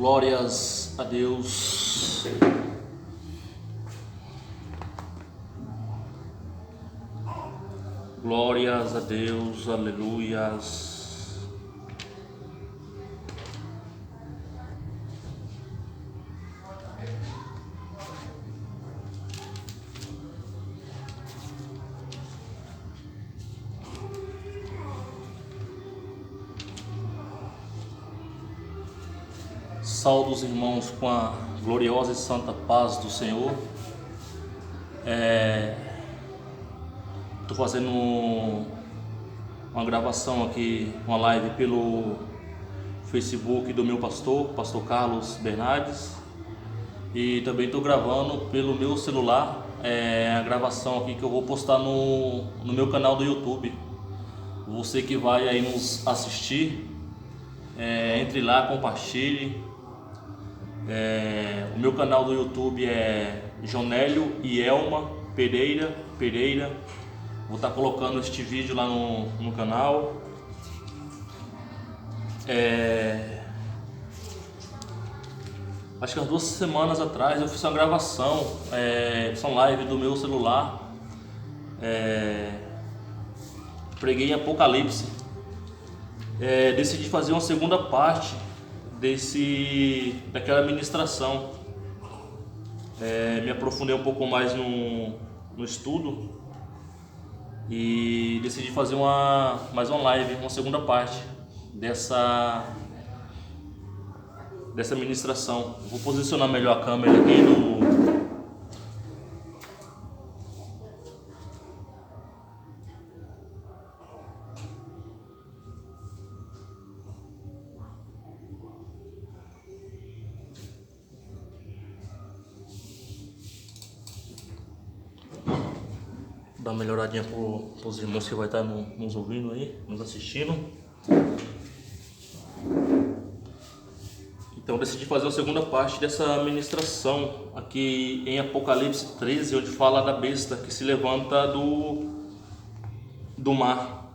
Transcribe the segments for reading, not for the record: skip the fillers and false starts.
Glórias a Deus. Glórias a Deus, aleluias. Saúdo os irmãos com a gloriosa e santa paz do Senhor. Estou fazendo uma gravação aqui, uma live pelo Facebook do meu pastor Carlos Bernardes, e também estou gravando pelo meu celular, a gravação aqui que eu vou postar no meu canal do YouTube. Você que vai aí nos assistir, entre lá, compartilhe. O meu canal do YouTube é Jonélio e Elma Pereira. Vou estar colocando este vídeo lá no canal. Acho que umas 2 semanas atrás eu fiz uma gravação, uma live do meu celular. Preguei em Apocalipse. Decidi fazer uma segunda parte daquela ministração. Me aprofundei um pouco mais no estudo e decidi fazer mais uma live, uma segunda parte dessa ministração. Vou posicionar melhor a câmera aqui dar uma melhoradinha para os irmãos que vai estar nos ouvindo aí, nos assistindo. Então decidi fazer a segunda parte dessa ministração aqui em Apocalipse 13, onde fala da besta que se levanta do mar.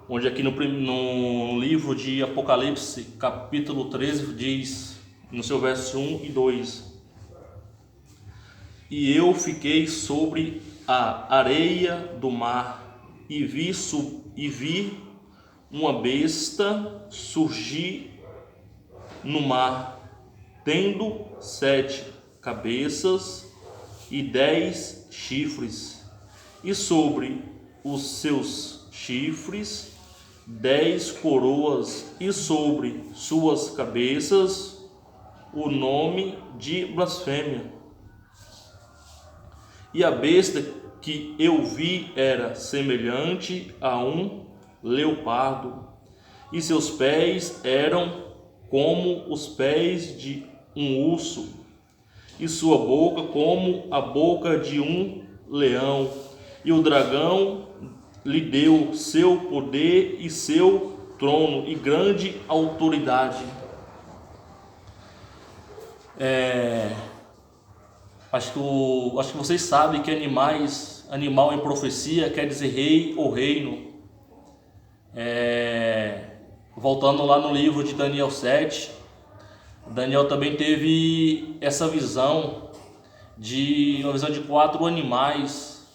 Onde aqui no livro de Apocalipse, capítulo 13, diz, no seu verso 1 e 2: E eu fiquei sobre a areia do mar e vi uma besta surgir no mar, tendo 7 cabeças e 10 chifres, e sobre os seus chifres 10 coroas, e sobre suas cabeças o nome de blasfêmia. E a besta que eu vi era semelhante a um leopardo, e seus pés eram como os pés de um urso, e sua boca como a boca de um leão. E o dragão lhe deu seu poder e seu trono e grande autoridade. Acho que vocês sabem que animal em profecia quer dizer rei ou reino. Voltando lá no livro de Daniel 7, Daniel também teve essa visão uma visão de 4 animais,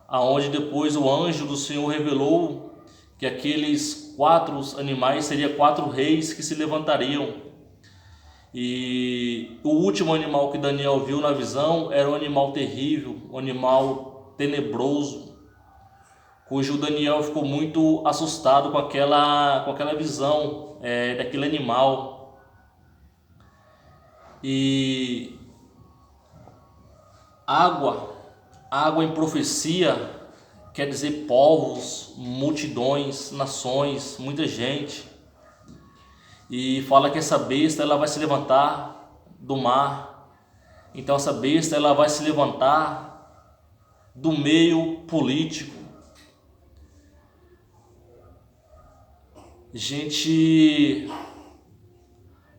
aonde depois o anjo do Senhor revelou que aqueles 4 animais seriam 4 reis que se levantariam. E o último animal que Daniel viu na visão era um animal terrível, um animal tenebroso, cujo Daniel ficou muito assustado com aquela visão daquele animal. E água em profecia quer dizer povos, multidões, nações, muita gente. E fala que essa besta ela vai se levantar do mar. Então essa besta ela vai se levantar do meio político. Gente,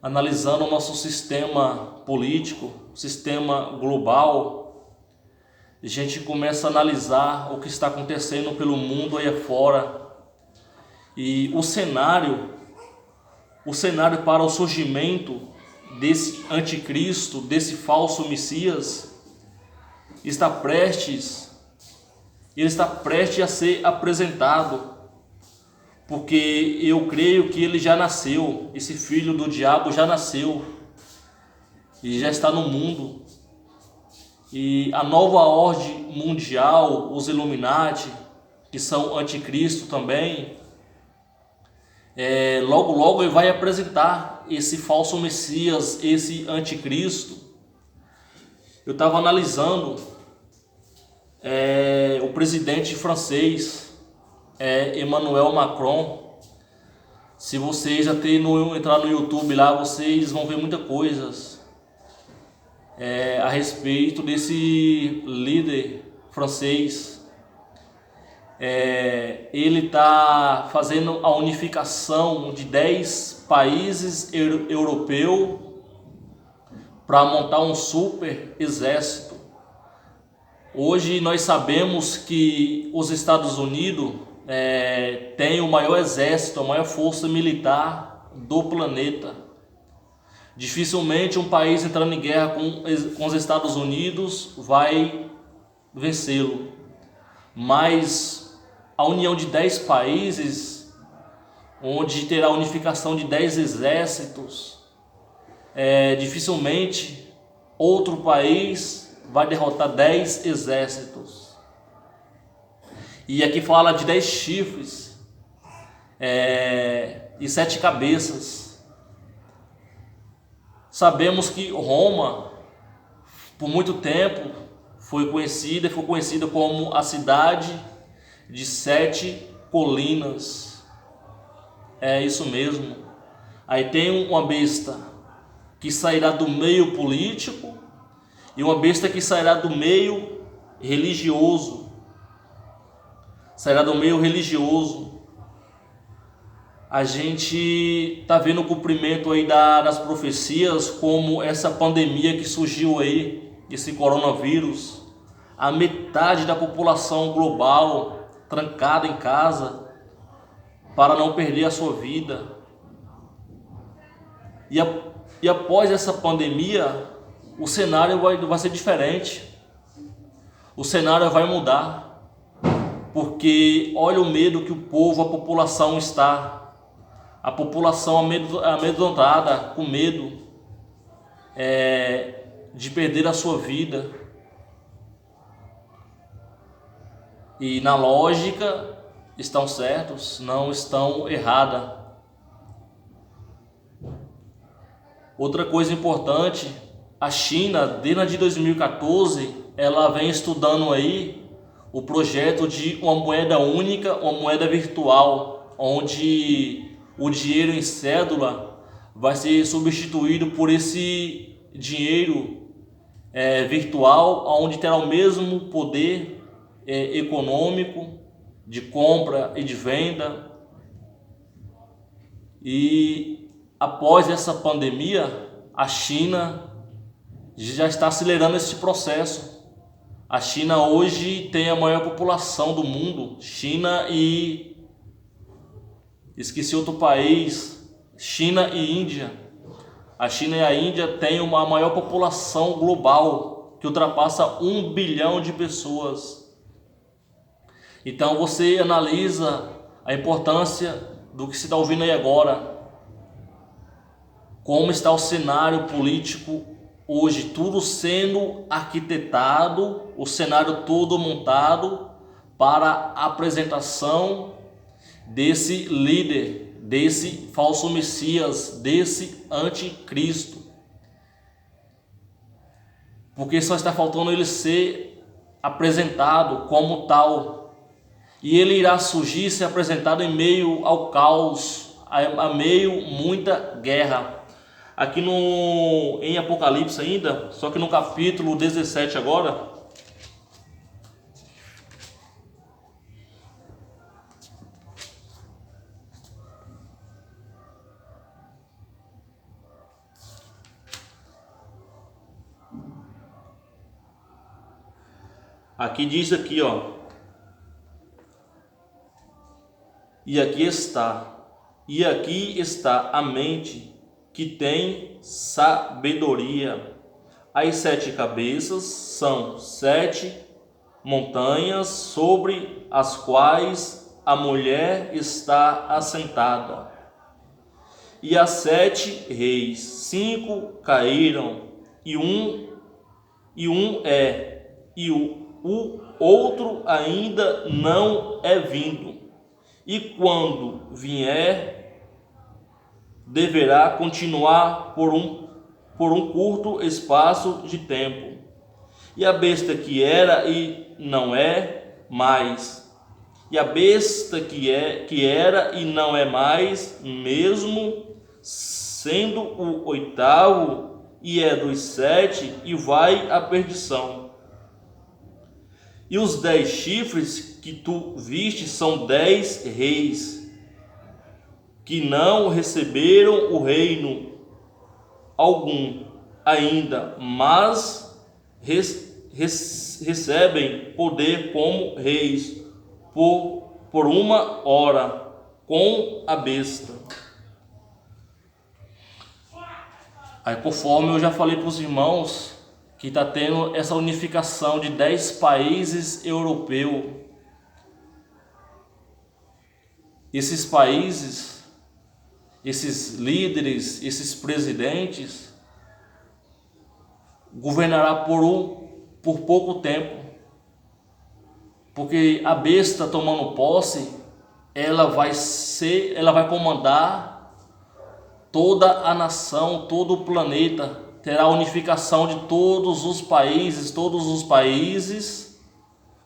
analisando o nosso sistema político, sistema global, a gente começa a analisar o que está acontecendo pelo mundo aí afora. E o cenário o cenário para o surgimento desse anticristo, desse falso Messias, ele está prestes a ser apresentado, porque eu creio que ele já nasceu, esse filho do diabo já nasceu e já está no mundo. E a nova ordem mundial, os Illuminati, que são anticristo também, logo ele vai apresentar esse falso Messias, esse anticristo. Eu estava analisando o presidente francês, Emmanuel Macron. Se vocês entrar no YouTube lá, vocês vão ver muitas coisas a respeito desse líder francês. Ele está fazendo a unificação de 10 países europeus para montar um super exército. Hoje nós sabemos que os Estados Unidos têm o maior exército, a maior força militar do planeta. Dificilmente um país entrando em guerra com os Estados Unidos vai vencê-lo. Mas a união de 10 países, onde terá a unificação de 10 exércitos, dificilmente outro país vai derrotar 10 exércitos. E aqui fala de 10 chifres e 7 cabeças. Sabemos que Roma, por muito tempo, foi conhecida como a cidade de 7 colinas. É isso mesmo. Aí tem uma besta que sairá do meio político e uma besta que sairá do meio religioso. Sairá do meio religioso. A gente está vendo o cumprimento aí das profecias, como essa pandemia que surgiu aí, esse coronavírus. A metade da população global trancada em casa para não perder a sua vida. E após essa pandemia, o cenário vai ser diferente. O cenário vai mudar. Porque olha o medo que a população está. A população amedrontada, com medo de perder a sua vida. E na lógica estão certos, não estão errada. Outra coisa importante, a China, desde 2014, ela vem estudando aí o projeto de uma moeda única, uma moeda virtual, onde o dinheiro em cédula vai ser substituído por esse dinheiro virtual, onde terá o mesmo poder econômico de compra e de venda. E após essa pandemia, a China já está acelerando esse processo. A China hoje tem a maior população do mundo. China e... esqueci outro país. China e Índia. A China e a Índia têm a maior população global, que ultrapassa 1 bilhão de pessoas. Então você analisa a importância do que se está ouvindo aí agora. Como está o cenário político hoje, tudo sendo arquitetado, o cenário todo montado para a apresentação desse líder, desse falso Messias, desse anticristo. Porque só está faltando ele ser apresentado como tal. E ele irá surgir, ser apresentado em meio ao caos, a meio muita guerra. Aqui em Apocalipse ainda, só que no capítulo 17 agora, aqui diz aqui, ó. E aqui está E aqui está a mente que tem sabedoria. As 7 cabeças são 7 montanhas sobre as quais a mulher está assentada. E as 7 reis, 5 caíram, e o outro ainda não é vindo. E quando vier, deverá continuar por um curto espaço de tempo. E a besta que era e não é mais, e a besta que era e não é mais, mesmo sendo o 8º, e é dos 7, e vai à perdição. E os 10 chifres que tu viste são 10 reis, que não receberam o reino algum ainda, mas recebem poder como reis por uma hora com a besta. Aí, conforme eu já falei para os irmãos, que está tendo essa unificação de 10 países europeus. Esses países, esses líderes, esses presidentes, governará por pouco tempo, porque a besta tomando posse, ela vai comandar toda a nação, todo o planeta. Terá a unificação de todos os países,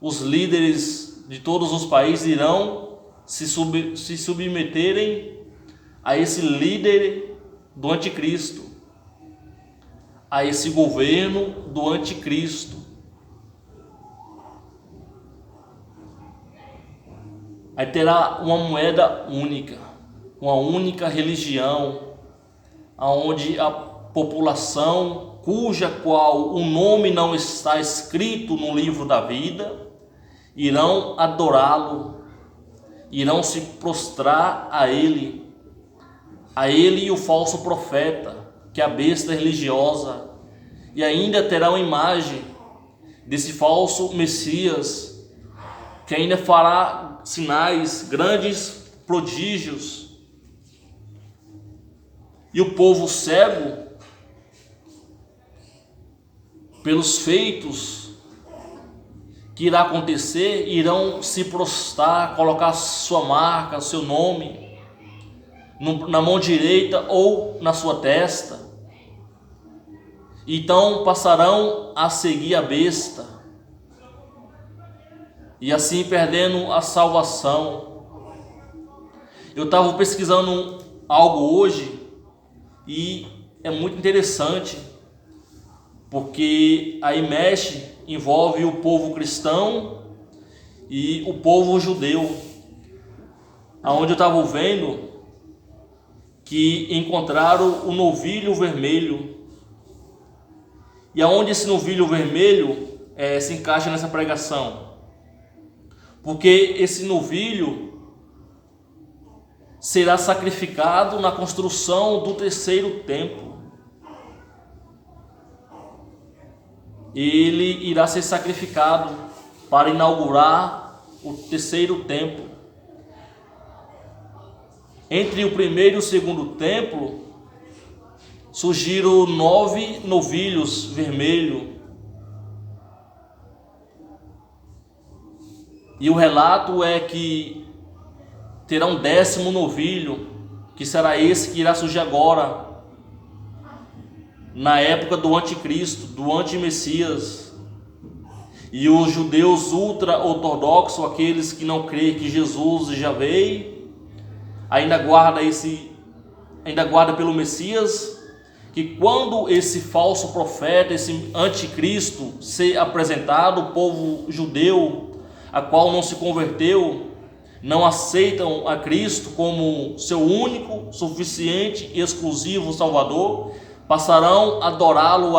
os líderes de todos os países irão se submeterem a esse líder do anticristo, a esse governo do anticristo. Aí terá uma moeda única, uma única religião, aonde a população qual o nome não está escrito no livro da vida, irão adorá-lo, irão se prostrar a ele e o falso profeta, que é a besta religiosa, e ainda terá uma imagem desse falso Messias, que ainda fará sinais, grandes prodígios, e o povo cego, pelos feitos que irá acontecer, irão se prostrar, colocar sua marca, seu nome na mão direita ou na sua testa. Então passarão a seguir a besta, e assim perdendo a salvação. Eu estava pesquisando algo hoje e é muito interessante, porque aí envolve o povo cristão e o povo judeu, aonde eu estava vendo que encontraram o novilho vermelho, e aonde esse novilho vermelho se encaixa nessa pregação, porque esse novilho será sacrificado na construção do 3º templo. Ele irá ser sacrificado para inaugurar o 3º templo. Entre o 1º e o 2º templo surgiram 9 novilhos vermelhos. E o relato é que terá um 10º novilho, que será esse que irá surgir agora, na época do anticristo, do antimessias. E os judeus ultra-ortodoxos, aqueles que não creem que Jesus já veio, ainda guarda pelo Messias, que quando esse falso profeta, esse anticristo ser apresentado, o povo judeu, a qual não se converteu, não aceitam a Cristo como seu único, suficiente e exclusivo Salvador, passarão a adorá-lo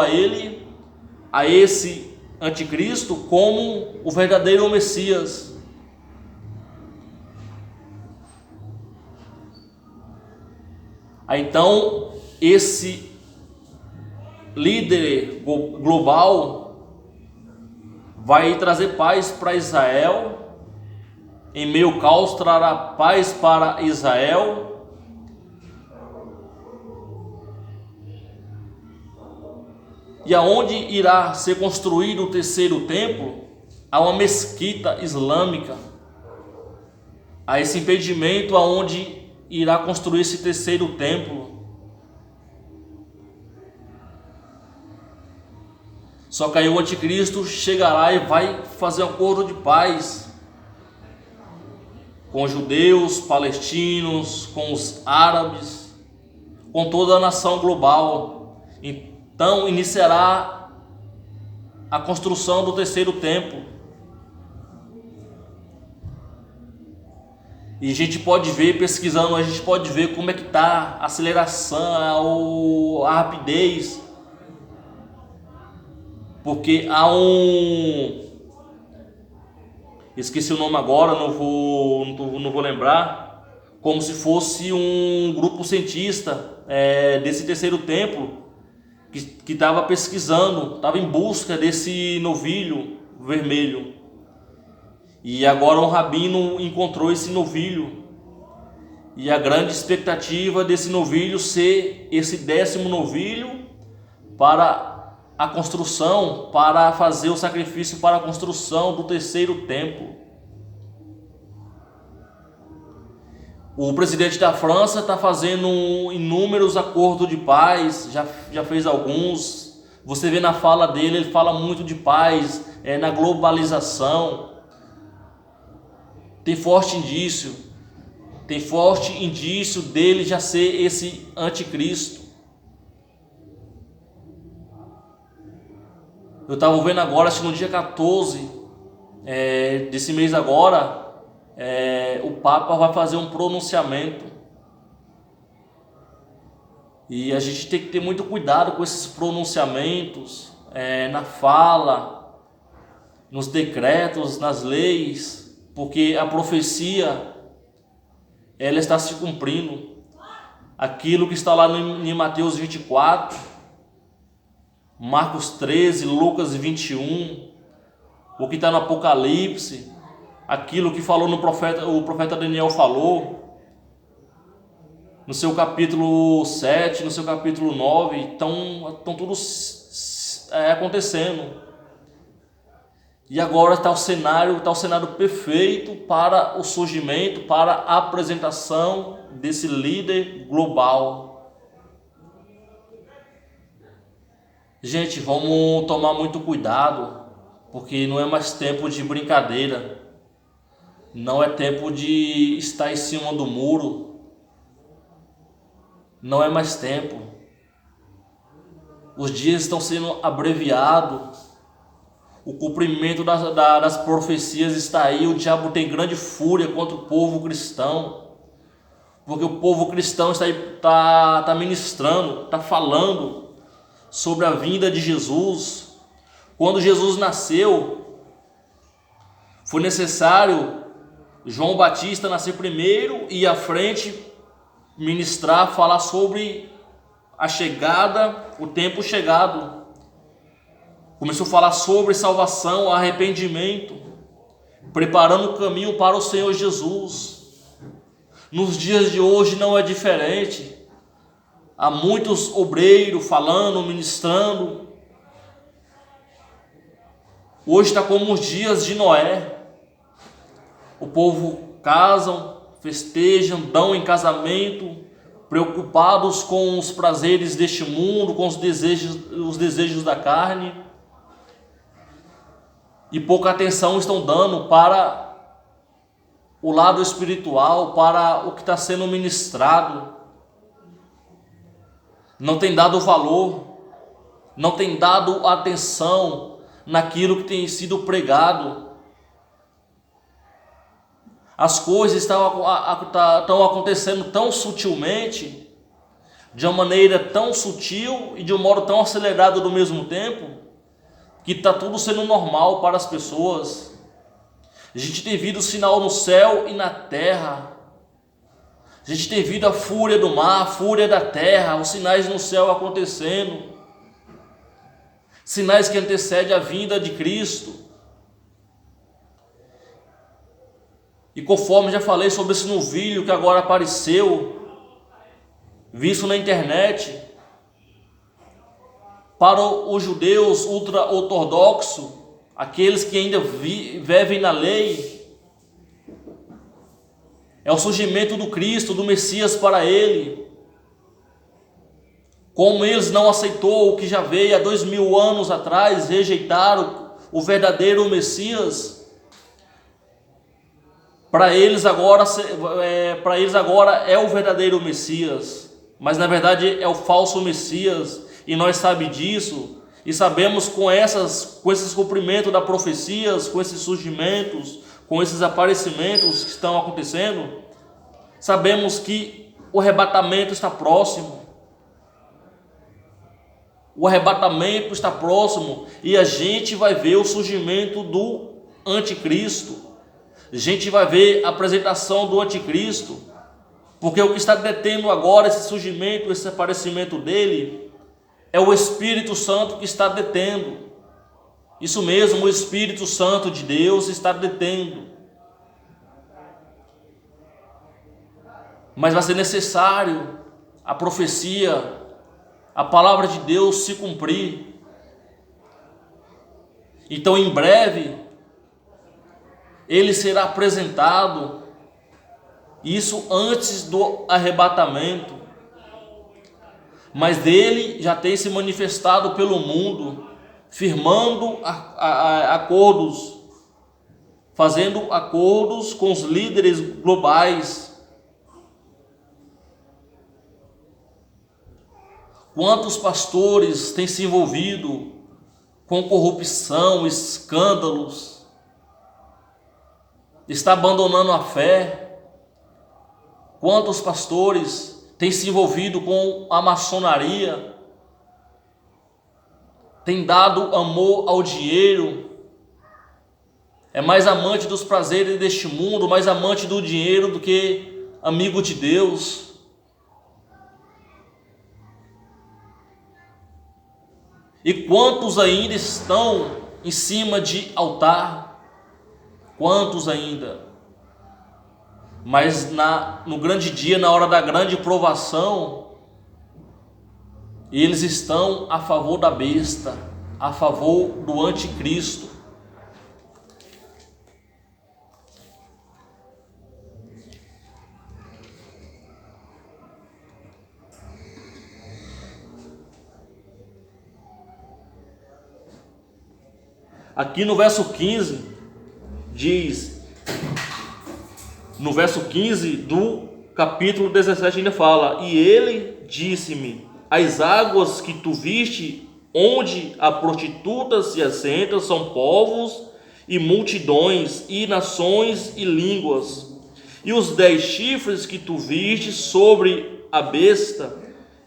a esse anticristo, como o verdadeiro Messias. Aí então esse líder global vai trazer paz para Israel. Em meio ao caos trará paz para Israel. E aonde irá ser construído o terceiro templo, há uma mesquita islâmica. Há esse impedimento aonde irá construir esse terceiro templo. Só que aí o anticristo chegará e vai fazer um acordo de paz com os judeus, palestinos, com os árabes, com toda a nação global. Então iniciará a construção do terceiro templo. E a gente pode ver, pesquisando, a gente pode ver como é que está a aceleração, a rapidez. Porque há esqueci o nome agora, não vou lembrar, como se fosse um grupo cientista desse terceiro templo que estava pesquisando, estava em busca desse novilho vermelho. E agora um rabino encontrou esse novilho. E a grande expectativa desse novilho ser esse 10º novilho para a construção, para fazer o sacrifício para a construção do terceiro templo. O presidente da França está fazendo inúmeros acordos de paz, já fez alguns. Você vê na fala dele, ele fala muito de paz, na globalização. Tem forte indício dele já ser esse anticristo. Eu estava vendo agora, acho que no dia 14 desse mês agora, o Papa vai fazer um pronunciamento. E a gente tem que ter muito cuidado com esses pronunciamentos, na fala, nos decretos, nas leis, porque a profecia, ela está se cumprindo. Aquilo que está lá em Mateus 24, Marcos 13, Lucas 21, o que está no Apocalipse, aquilo que falou o profeta Daniel falou, no seu capítulo 7, no seu capítulo 9, estão tudo acontecendo. E agora está o cenário perfeito para o surgimento, para a apresentação desse líder global. Gente, vamos tomar muito cuidado, porque não é mais tempo de brincadeira, não é tempo de estar em cima do muro, não é mais tempo. Os dias estão sendo abreviados, o cumprimento das profecias está aí. O diabo tem grande fúria contra o povo cristão, porque o povo cristão está ministrando, está falando sobre a vinda de Jesus. Quando Jesus nasceu, foi necessário João Batista nascer primeiro e ir à frente ministrar, falar sobre a chegada, o tempo chegado. Começou a falar sobre salvação, arrependimento, preparando o caminho para o Senhor Jesus. Nos dias de hoje não é diferente. Há muitos obreiros falando, ministrando. Hoje está como os dias de Noé. O povo casam, festejam, dão em casamento, preocupados com os prazeres deste mundo, com os desejos da carne. E pouca atenção estão dando para o lado espiritual, para o que está sendo ministrado. Não tem dado valor, não tem dado atenção naquilo que tem sido pregado. As coisas estão acontecendo tão sutilmente, de uma maneira tão sutil e de um modo tão acelerado ao mesmo tempo, que está tudo sendo normal para as pessoas. A gente tem visto sinal no céu e na terra. A A gente tem visto a fúria do mar, a fúria da terra, os sinais no céu acontecendo. Sinais que antecedem a vinda de Cristo. E conforme já falei sobre esse novilho que agora apareceu, visto na internet, para os judeus ultra-ortodoxos, aqueles que ainda vivem na lei, é o surgimento do Cristo, do Messias para ele. Como eles não aceitou o que já veio há 2000 anos atrás, rejeitaram o verdadeiro Messias, para eles agora é o verdadeiro Messias, mas na verdade é o falso Messias, e nós sabemos disso, e sabemos com esses cumprimentos da profecias, com esses surgimentos, com esses aparecimentos que estão acontecendo, sabemos que o arrebatamento está próximo. O arrebatamento está próximo e a gente vai ver o surgimento do anticristo. A gente vai ver a apresentação do anticristo, porque o que está detendo agora esse surgimento, esse aparecimento dele, é o Espírito Santo que está detendo. Isso mesmo, o Espírito Santo de Deus está detendo. Mas vai ser necessário a profecia, a palavra de Deus se cumprir. Então, em breve, ele será apresentado, isso antes do arrebatamento. Mas dele já tem se manifestado pelo mundo, firmando acordos, fazendo acordos com os líderes globais. Quantos pastores têm se envolvido com corrupção, escândalos, está abandonando a fé? Quantos pastores têm se envolvido com a maçonaria, tem dado amor ao dinheiro, é mais amante dos prazeres deste mundo, mais amante do dinheiro do que amigo de Deus. E quantos ainda estão em cima de altar? Quantos ainda? Mas no grande dia, na hora da grande provação, eles estão a favor da besta, a favor do anticristo. Aqui no verso 15, diz, no verso 15 do capítulo 17 ainda fala: e ele disse-me, as águas que tu viste, onde a prostituta se assenta, são povos e multidões, e nações e línguas. E os 10 chifres que tu viste sobre a besta,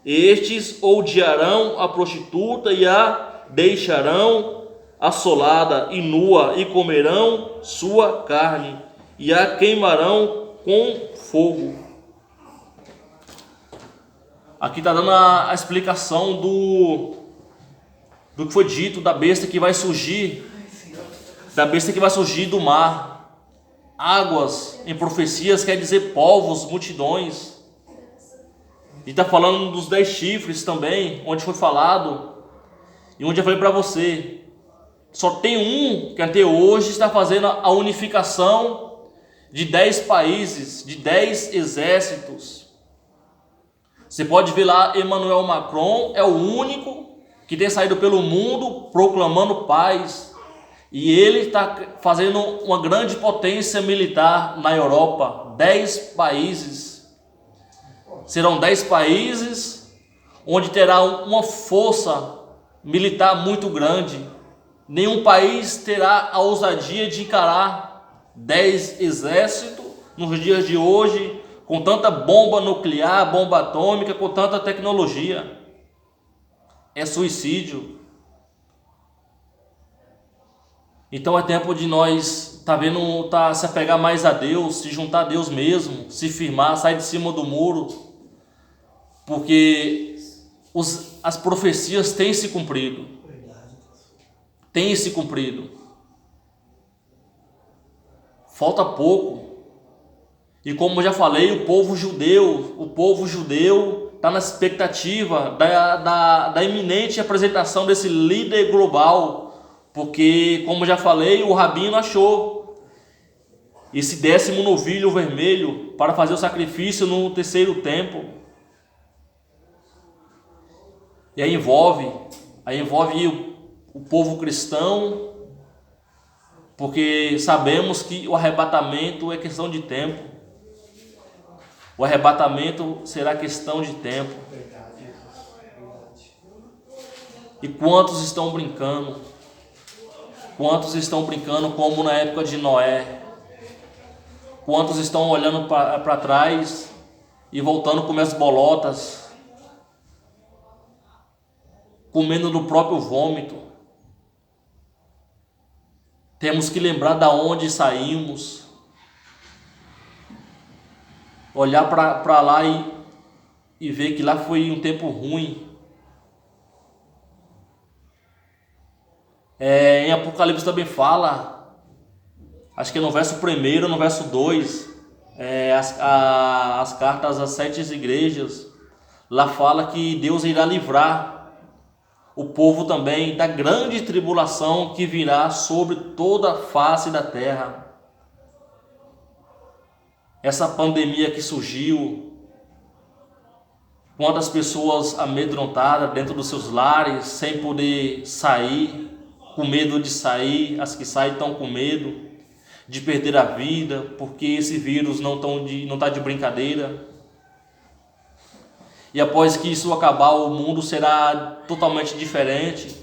estes odiarão a prostituta e a deixarão assolada e nua, e comerão sua carne, e a queimarão com fogo. Aqui está dando a explicação do que foi dito da besta que vai surgir, do mar. Águas em profecias quer dizer povos, multidões. E está falando dos 10 chifres também, onde foi falado, e onde eu falei para você, só tem um que até hoje está fazendo a unificação de 10 países, de 10 exércitos. Você pode ver lá, Emmanuel Macron é o único que tem saído pelo mundo proclamando paz. E ele está fazendo uma grande potência militar na Europa. 10 países. Serão 10 países onde terá uma força militar muito grande. Nenhum país terá a ousadia de encarar 10 exércitos nos dias de hoje, com tanta bomba nuclear, bomba atômica, com tanta tecnologia. É suicídio. Então é tempo de nós tá se apegar mais a Deus, se juntar a Deus mesmo, se firmar, sair de cima do muro, porque as profecias têm se cumprido. Têm se cumprido. Falta pouco. E como eu já falei, o povo judeu está na expectativa da iminente apresentação desse líder global, porque, como eu já falei, o rabino achou esse 10º novilho vermelho para fazer o sacrifício no terceiro tempo. E aí envolve o povo cristão, porque sabemos que o arrebatamento é questão de tempo. O arrebatamento será questão de tempo. E quantos estão brincando? Quantos estão brincando como na época de Noé? Quantos estão olhando para trás e voltando a comer as bolotas, comendo do próprio vômito? Temos que lembrar de onde saímos, olhar para lá e ver que lá foi um tempo ruim. Em Apocalipse também fala, acho que é no verso 1, no verso 2, as cartas às 7 igrejas, lá fala que Deus irá livrar o povo também da grande tribulação que virá sobre toda a face da terra. Essa pandemia que surgiu, quantas pessoas amedrontadas dentro dos seus lares, sem poder sair, com medo de sair, as que saem estão com medo de perder a vida, porque esse vírus não está de brincadeira. E após que isso acabar, o mundo será totalmente diferente,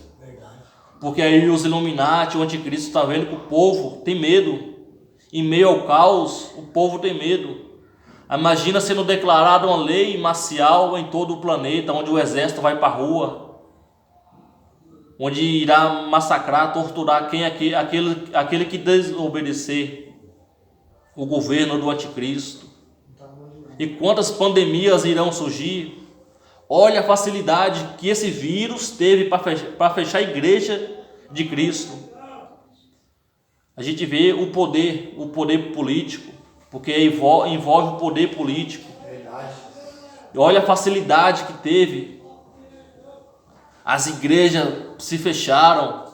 porque aí os Illuminati, o anticristo, está vendo que o povo tem medo. Em meio ao caos, o povo tem medo. Imagina sendo declarada uma lei marcial em todo o planeta, onde o exército vai para a rua, onde irá massacrar, torturar aquele que desobedecer o governo do anticristo. E quantas pandemias irão surgir? Olha a facilidade que esse vírus teve para fechar a igreja de Cristo. A gente vê o poder político, porque envolve o poder político. E olha a facilidade que teve. As igrejas se fecharam.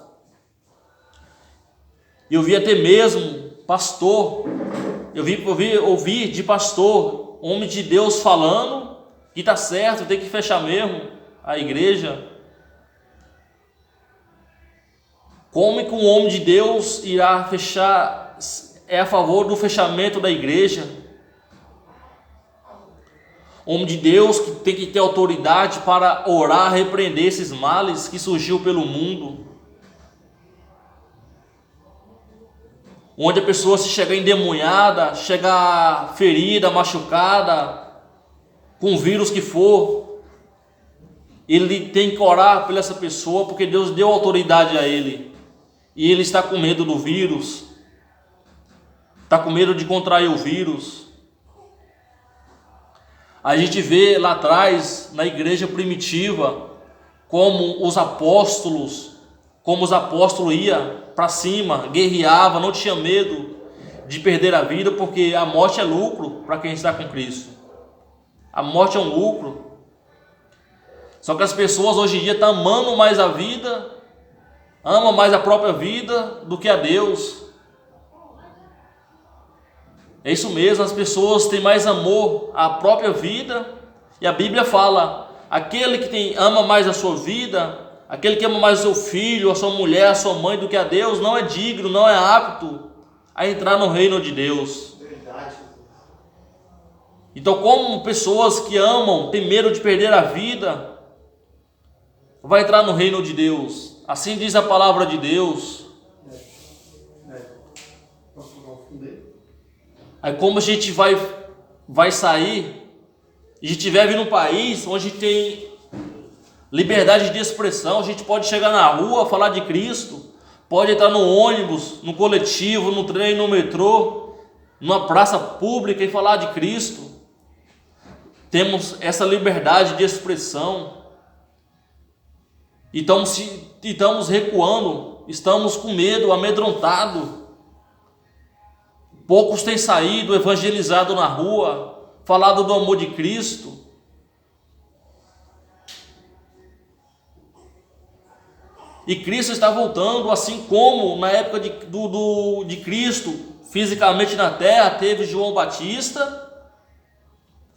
Eu vi até mesmo pastor, ouvi de pastor, homem de Deus falando que está certo, tem que fechar mesmo a igreja. Como que um homem de Deus irá fechar, é a favor do fechamento da igreja? Homem de Deus que tem que ter autoridade para orar, repreender esses males que surgiu pelo mundo. Onde a pessoa se chegar endemoniada, chegar ferida, machucada, com o vírus que for, ele tem que orar por essa pessoa, porque Deus deu autoridade a ele. E ele está com medo do vírus, está com medo de contrair o vírus. A gente vê lá atrás, na igreja primitiva, como os apóstolos iam para cima, guerreavam, não tinha medo de perder a vida, porque a morte é lucro para quem está com Cristo. A morte é um lucro. Só que as pessoas hoje em dia estão amando mais a vida, amam mais a própria vida do que a Deus. É isso mesmo, as pessoas têm mais amor à própria vida, e a Bíblia fala, aquele que ama mais a sua vida, aquele que ama mais o seu filho, a sua mulher, a sua mãe do que a Deus, não é digno, não é apto a entrar no reino de Deus. Verdade. Então, como pessoas que amam, têm medo de perder a vida, vai entrar no reino de Deus? Assim diz a palavra de Deus. Aí como a gente vai sair, e a gente vive num país onde tem liberdade de expressão, a gente pode chegar na rua, falar de Cristo, pode entrar no ônibus, no coletivo, no trem, no metrô, numa praça pública e falar de Cristo. Temos essa liberdade de expressão. E estamos recuando, estamos com medo, amedrontados. Poucos têm saído, evangelizado na rua, falado do amor de Cristo. E Cristo está voltando, assim como na época de Cristo, fisicamente na terra, teve João Batista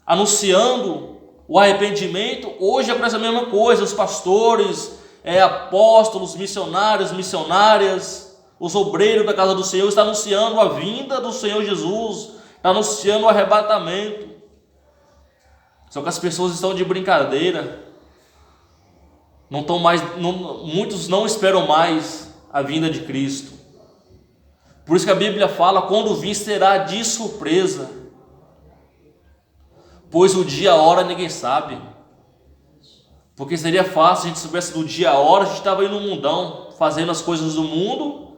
anunciando o arrependimento. Hoje acontece a mesma coisa, os pastores, apóstolos, missionários, missionárias, os obreiros da casa do Senhor estão anunciando a vinda do Senhor Jesus, está anunciando o arrebatamento. Só que as pessoas estão de brincadeira. Muitos não esperam mais a vinda de Cristo. Por isso que a Bíblia fala: quando vir será de surpresa, pois o dia e a hora ninguém sabe. Porque seria fácil, se a gente soubesse do dia e a hora, a gente estava aí no mundão, fazendo as coisas do mundo.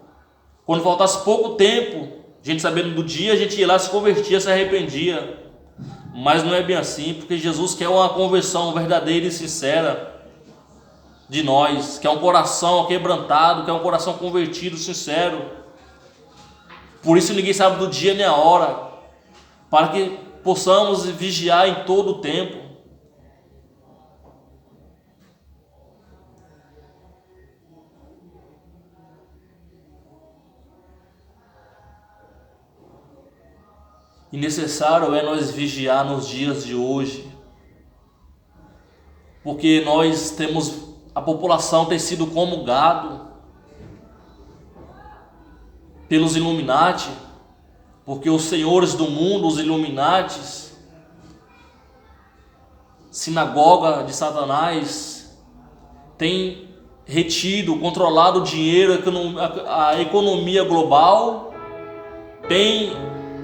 Quando faltasse pouco tempo, a gente sabendo do dia, a gente ia lá, se convertia, se arrependia. Mas não é bem assim, porque Jesus quer uma conversão verdadeira e sincera de nós, que é um coração quebrantado, que é um coração convertido, sincero. Por isso ninguém sabe do dia nem a hora, para que possamos vigiar em todo o tempo. E necessário é nós vigiar nos dias de hoje, porque a população tem sido como gado pelos Illuminati, porque os senhores do mundo, os Illuminatis, sinagoga de Satanás, têm retido, controlado o dinheiro, a economia global, tem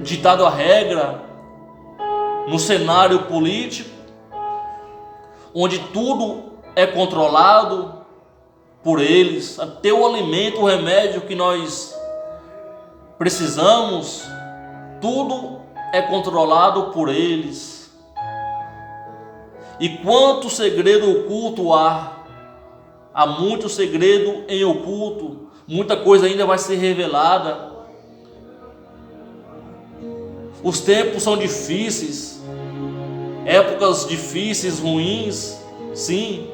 ditado a regra no cenário político, onde tudo é controlado por eles, até o alimento, o remédio que nós precisamos, tudo é controlado por eles. E quanto segredo oculto há muito segredo em oculto, muita coisa ainda vai ser revelada. Os tempos são difíceis, épocas difíceis, ruins, sim,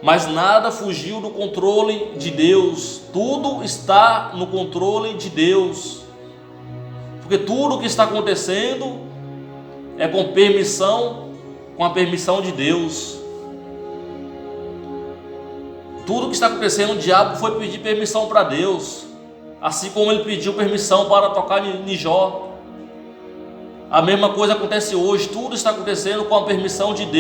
mas nada fugiu do controle de Deus. Tudo está no controle de Deus, porque tudo o que está acontecendo é com a permissão de Deus. Tudo o que está acontecendo, o diabo foi pedir permissão para Deus, assim como ele pediu permissão para tocar em Jó. A mesma coisa acontece hoje, tudo está acontecendo com a permissão de Deus.